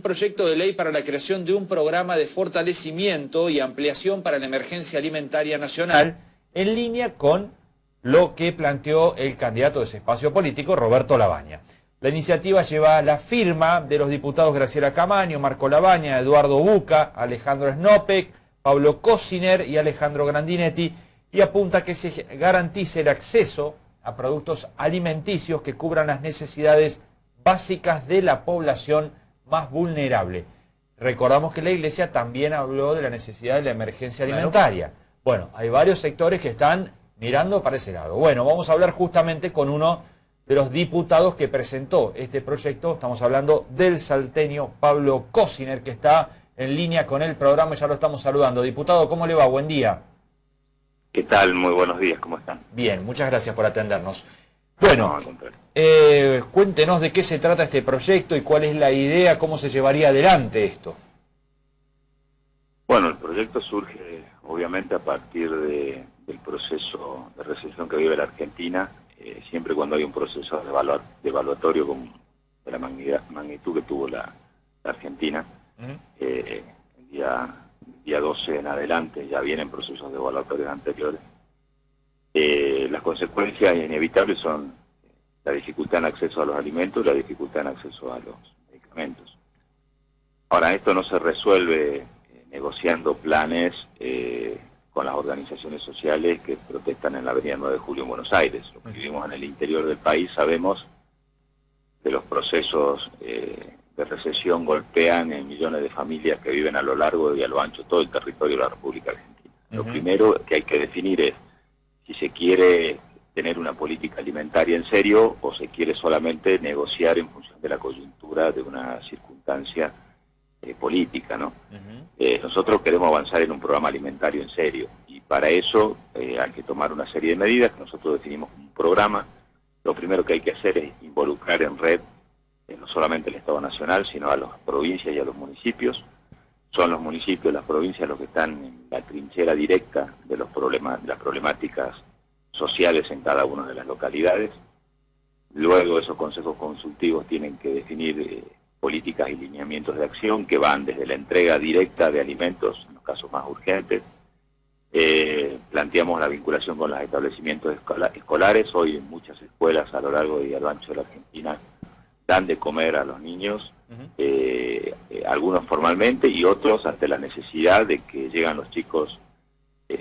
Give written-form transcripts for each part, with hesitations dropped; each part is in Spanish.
proyecto de ley para la creación de un programa de fortalecimiento y ampliación para la emergencia alimentaria nacional, en línea con lo que planteó el candidato de ese espacio político, Roberto Labaña. La iniciativa lleva la firma de los diputados Graciela Camaño, Marco Labaña, Eduardo Buca, Alejandro Snopek, Pablo Cosiner y Alejandro Grandinetti, y apunta a que se garantice el acceso a productos alimenticios que cubran las necesidades básicas de la población más vulnerable. Recordamos que la Iglesia también habló de la necesidad de la emergencia alimentaria. Bueno, hay varios sectores que están mirando para ese lado. Bueno, vamos a hablar justamente con uno de los diputados que presentó este proyecto. Estamos hablando del salteño Pablo Cosiner, que está en línea con el programa, ya lo estamos saludando. Diputado, ¿cómo le va? Buen día. ¿Qué tal? Muy buenos días, ¿cómo están? Bien, muchas gracias por atendernos. Bueno, No, al contrario. Cuéntenos de qué se trata este proyecto y cuál es la idea, cómo se llevaría adelante esto. Bueno, el proyecto surge obviamente a partir del proceso de recesión que vive la Argentina. Siempre cuando hay un proceso de evaluatorio de la magnitud que tuvo la Argentina, el día 12 en adelante ya vienen procesos de evaluatorios anteriores. Las consecuencias inevitables son la dificultad en acceso a los alimentos y la dificultad en acceso a los medicamentos. Ahora, esto no se resuelve negociando planes con las organizaciones sociales que protestan en la avenida 9 de Julio en Buenos Aires. Los que vivimos en el interior del país sabemos que los procesos de recesión golpean en millones de familias que viven a lo largo y a lo ancho de todo el territorio de la República Argentina. Lo primero que hay que definir es si se quiere tener una política alimentaria en serio o se quiere solamente negociar en función de la coyuntura de una circunstancia política, ¿no? Nosotros queremos avanzar en un programa alimentario en serio y para eso hay que tomar una serie de medidas que nosotros definimos como un programa. Lo primero que hay que hacer es involucrar en red no solamente el Estado Nacional, sino a las provincias y a los municipios. Son los municipios y las provincias los que están en la trinchera directa de las problemáticas sociales en cada una de las localidades. Luego esos consejos consultivos tienen que definir políticas y lineamientos de acción que van desde la entrega directa de alimentos, en los casos más urgentes. Planteamos la vinculación con los establecimientos escolares. Hoy en muchas escuelas a lo largo y a lo ancho de la Argentina dan de comer a los niños, algunos formalmente y otros ante la necesidad de que llegan los chicos,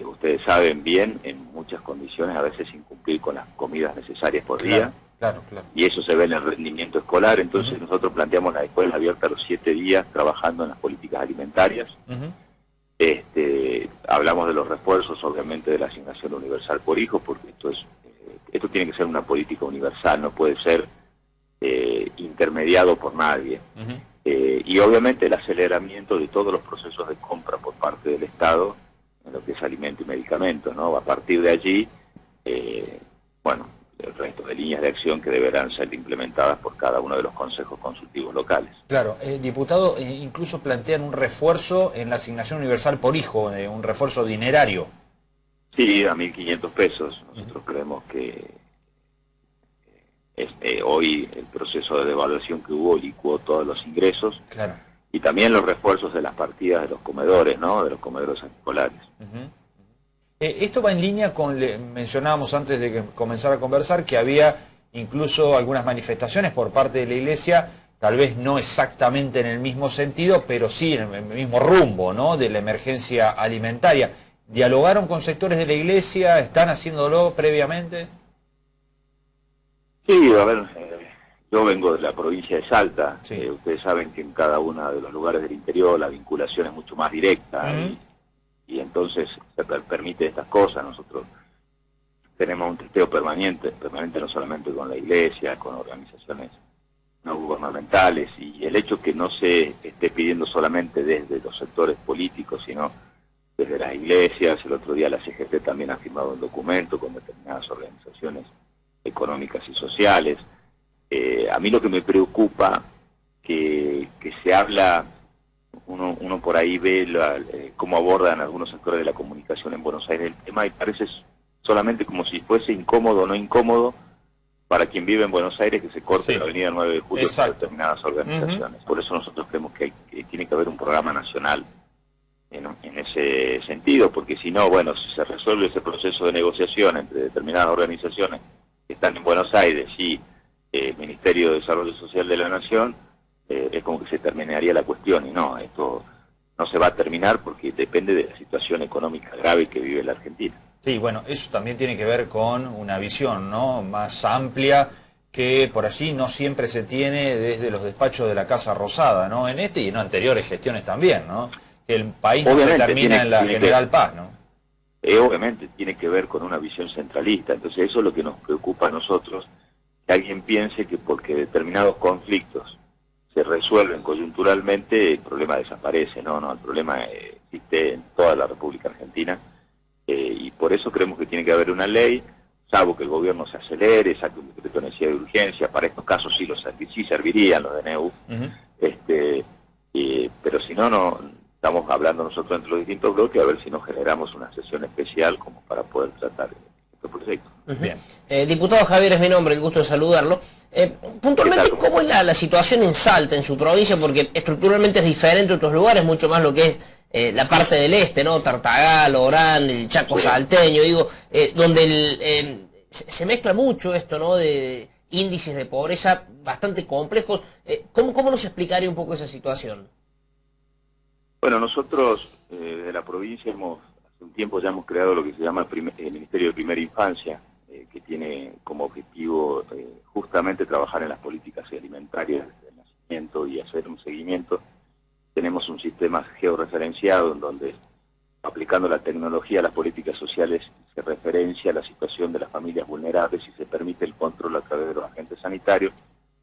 ustedes saben bien, en muchas condiciones, a veces sin cumplir con las comidas necesarias por día. Claro. Y eso se ve en el rendimiento escolar. Entonces nosotros planteamos la escuela abierta los 7 días trabajando en las políticas alimentarias. Hablamos de los refuerzos, obviamente, de la asignación universal por hijo, porque esto tiene que ser una política universal, no puede ser intermediado por nadie. Y obviamente el aceleramiento de todos los procesos de compra por parte del Estado en lo que es alimento y medicamentos, ¿no? A partir de allí, bueno, el resto de líneas de acción que deberán ser implementadas por cada uno de los consejos consultivos locales. Claro, diputado, incluso plantean un refuerzo en la asignación universal por hijo, un refuerzo dinerario. Sí, a 1.500 pesos. Nosotros creemos que hoy el proceso de devaluación que hubo licuó todos los ingresos. Claro. Y también los refuerzos de las partidas de los comedores, ¿no? De los comedores escolares. Esto va en línea con, mencionábamos antes de que comenzara a conversar, que había incluso algunas manifestaciones por parte de la Iglesia, tal vez no exactamente en el mismo sentido, pero sí en el mismo rumbo, ¿no? De la emergencia alimentaria. ¿Dialogaron con sectores de la Iglesia? ¿Están haciéndolo previamente? Sí, a ver, yo vengo de la provincia de Salta. Ustedes saben que en cada uno de los lugares del interior la vinculación es mucho más directa y entonces se permite estas cosas. Nosotros tenemos un testeo permanente no solamente con la Iglesia, con organizaciones no gubernamentales, y el hecho que no se esté pidiendo solamente desde los sectores políticos, sino desde las iglesias. El otro día la CGT también ha firmado un documento con determinadas organizaciones económicas y sociales. A mí lo que me preocupa que se habla, uno por ahí ve cómo abordan algunos sectores de la comunicación en Buenos Aires el tema y parece solamente como si fuese incómodo o no incómodo para quien vive en Buenos Aires que se corte la avenida 9 de Julio por determinadas organizaciones. Por eso nosotros creemos que hay programa nacional en ese sentido, porque si no, bueno, si se resuelve ese proceso de negociación entre determinadas organizaciones que están en Buenos Aires y el Ministerio de Desarrollo Social de la Nación, es como que se terminaría la cuestión, y no, esto no se va a terminar porque depende de la situación económica grave que vive la Argentina. Sí, bueno, eso también tiene que ver con una visión, ¿no?, más amplia, que por allí no siempre se tiene desde los despachos de la Casa Rosada, ¿no? En este y en anteriores gestiones también, ¿no? Que el país no se termina en la General Paz, ¿no? Obviamente tiene que ver con una visión centralista, entonces eso es lo que nos preocupa a nosotros, que alguien piense que porque determinados conflictos se resuelven coyunturalmente, el problema desaparece. No, el problema existe en toda la República Argentina, y por eso creemos que tiene que haber una ley, salvo que el gobierno se acelere, saque un decreto de necesidad de urgencia. Para estos casos sí servirían los DNU, pero si no, estamos hablando nosotros entre los distintos bloques a ver si nos generamos una sesión especial como para poder tratar este proyecto. Bien. Diputado Javier, es mi nombre, el gusto de saludarlo. Puntualmente, ¿cómo es la situación en Salta, en su provincia? Porque estructuralmente es diferente a otros lugares, mucho más lo que es la parte del este, ¿no? Tartagal, Orán, el Chaco salteño, digo, donde se mezcla mucho esto, ¿no?, de índices de pobreza bastante complejos. ¿Cómo nos explicaría un poco esa situación? Bueno, nosotros de la provincia hace un tiempo ya hemos creado lo que se llama el Ministerio de Primera Infancia, que tiene como objetivo justamente trabajar en las políticas alimentarias del nacimiento y hacer un seguimiento. Tenemos un sistema georreferenciado en donde, aplicando la tecnología a las políticas sociales, se referencia la situación de las familias vulnerables y se permite el control a través de los agentes sanitarios.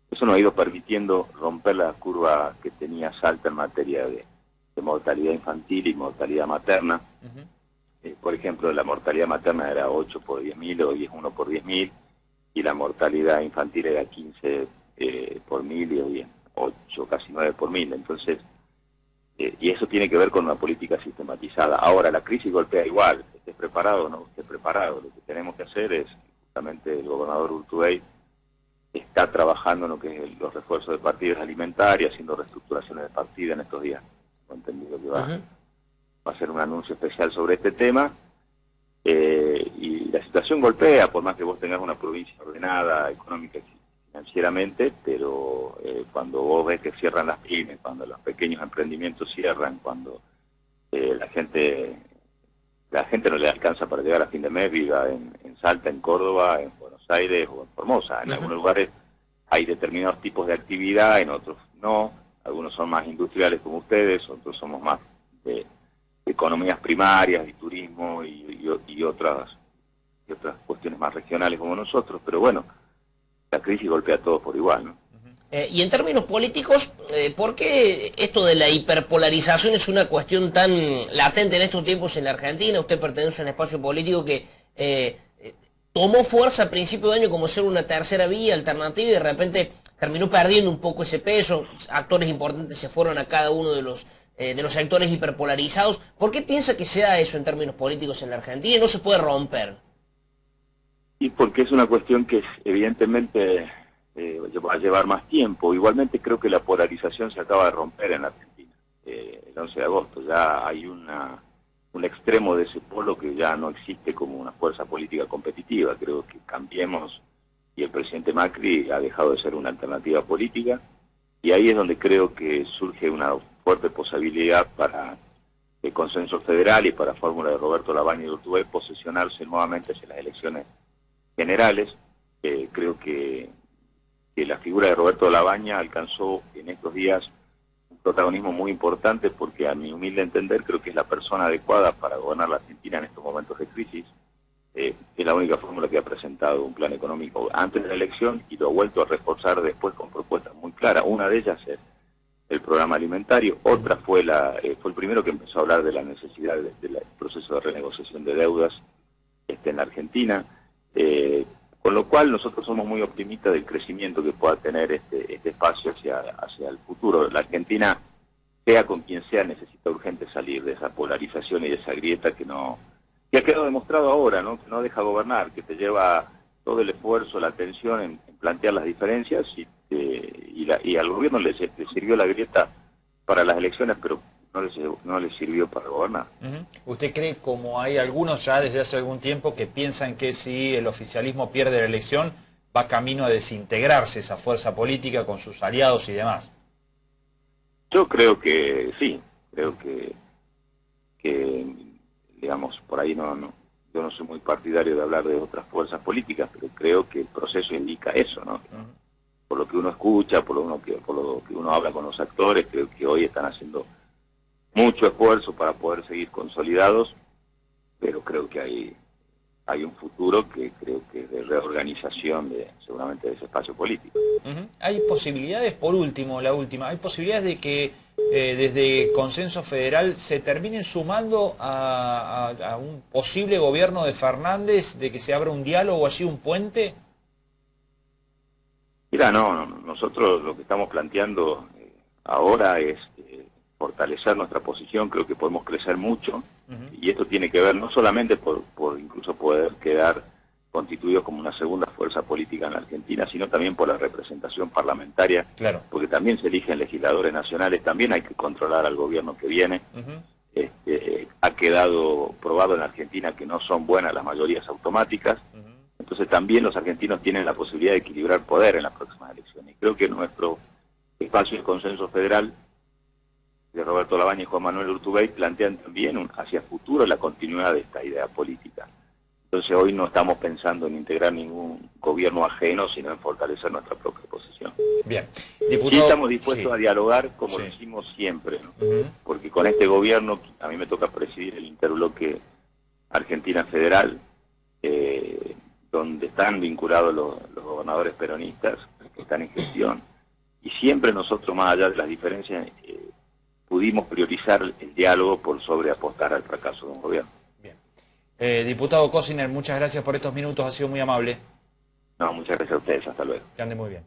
Eso nos ha ido permitiendo romper la curva que tenía Salta en materia de mortalidad infantil y mortalidad materna. Por ejemplo, la mortalidad materna era 8 por 10.000, hoy es 1 por 10.000, y la mortalidad infantil era 15 por 1.000 y hoy es 8, casi 9 por 1.000. Entonces, y eso tiene que ver con una política sistematizada. Ahora, la crisis golpea igual, estés preparado o no estés preparado. Lo que tenemos que hacer es, justamente el gobernador Urtubey está trabajando en lo que es los refuerzos de partidas alimentarias, haciendo reestructuraciones de partida en estos días. He entendido que va a hacer un anuncio especial sobre este tema, y la situación golpea, por más que vos tengas una provincia ordenada económica y financieramente, pero cuando vos ves que cierran las pymes, cuando los pequeños emprendimientos cierran, cuando la gente no le alcanza para llegar a fin de mes, viva en Salta, en Córdoba, en Buenos Aires o en Formosa. En algunos lugares hay determinados tipos de actividad, en otros no. Algunos son más industriales como ustedes, otros somos más de economías primarias y turismo y otras cuestiones más regionales como nosotros, pero bueno, la crisis golpea a todos por igual, ¿no? Y en términos políticos, ¿por qué esto de la hiperpolarización es una cuestión tan latente en estos tiempos en la Argentina? Usted pertenece a un espacio político que tomó fuerza a principio de año como ser una tercera vía alternativa y de repente terminó perdiendo un poco ese peso. Actores importantes se fueron a cada uno de los sectores hiperpolarizados. ¿Por qué piensa que sea eso en términos políticos en la Argentina y no se puede romper? Y porque es una cuestión que evidentemente va a llevar más tiempo. Igualmente creo que la polarización se acaba de romper en la Argentina. El 11 de agosto ya hay un extremo de ese polo que ya no existe como una fuerza política competitiva. Creo que Cambiemos y el presidente Macri ha dejado de ser una alternativa política, y ahí es donde creo que surge una fuerte posibilidad para el consenso federal y para fórmula de Roberto Labaña y Urtubey posesionarse nuevamente hacia las elecciones generales. Creo que la figura de Roberto Labaña alcanzó en estos días un protagonismo muy importante, porque a mi humilde entender creo que es la persona adecuada para gobernar la Argentina en estos momentos de crisis. Es la única fórmula que ha presentado un plan económico antes de la elección y lo ha vuelto a reforzar después con propuestas muy claras. Una de ellas es el programa alimentario, otra fue el primero que empezó a hablar de la necesidad del proceso de renegociación de deudas en la Argentina, con lo cual nosotros somos muy optimistas del crecimiento que pueda tener este espacio hacia el futuro. La Argentina, sea con quien sea, necesita urgente salir de esa polarización y de esa grieta que ha quedado demostrado ahora, ¿no? Que no deja gobernar, que te lleva todo el esfuerzo, la atención en plantear las diferencias, y al gobierno le sirvió la grieta para las elecciones, pero no les sirvió para gobernar. ¿Usted cree, como hay algunos ya desde hace algún tiempo que piensan que si el oficialismo pierde la elección, va camino a desintegrarse esa fuerza política con sus aliados y demás? Yo creo que sí, creo que digamos, por ahí yo no soy muy partidario de hablar de otras fuerzas políticas, pero creo que el proceso indica eso, ¿no? Por lo que uno escucha, por lo que uno habla con los actores, creo que hoy están haciendo mucho esfuerzo para poder seguir consolidados, pero creo que hay un futuro que creo que es de reorganización seguramente de ese espacio político. Hay posibilidades, por último, hay posibilidades de que desde Consenso Federal se terminen sumando a un posible gobierno de Fernández, de que se abra un diálogo allí, un puente. Mira, nosotros lo que estamos planteando ahora es fortalecer nuestra posición. Creo que podemos crecer mucho, y esto tiene que ver no solamente por incluso poder quedar constituidos como una segunda fuerza política en la Argentina, sino también por la representación parlamentaria, claro, porque también se eligen legisladores nacionales, también hay que controlar al gobierno que viene. Ha quedado probado en la Argentina que no son buenas las mayorías automáticas, entonces también los argentinos tienen la posibilidad de equilibrar poder en las próximas elecciones. Y creo que nuestro espacio de Consenso Federal, de Roberto Labaña y Juan Manuel Urtubey, plantean también hacia futuro la continuidad de esta idea política. Entonces hoy no estamos pensando en integrar ningún gobierno ajeno, sino en fortalecer nuestra propia posición. Bien. Diputado, sí estamos dispuestos sí, a dialogar como sí, lo hicimos siempre, ¿no? Porque con este gobierno, a mí me toca presidir el interbloque Argentina Federal, donde están vinculados los gobernadores peronistas que están en gestión, y siempre nosotros, más allá de las diferencias, pudimos priorizar el diálogo por sobre apostar al fracaso de un gobierno. Bien. Diputado Cosiner, muchas gracias por estos minutos, ha sido muy amable. No, muchas gracias a ustedes, hasta luego. Que ande muy bien.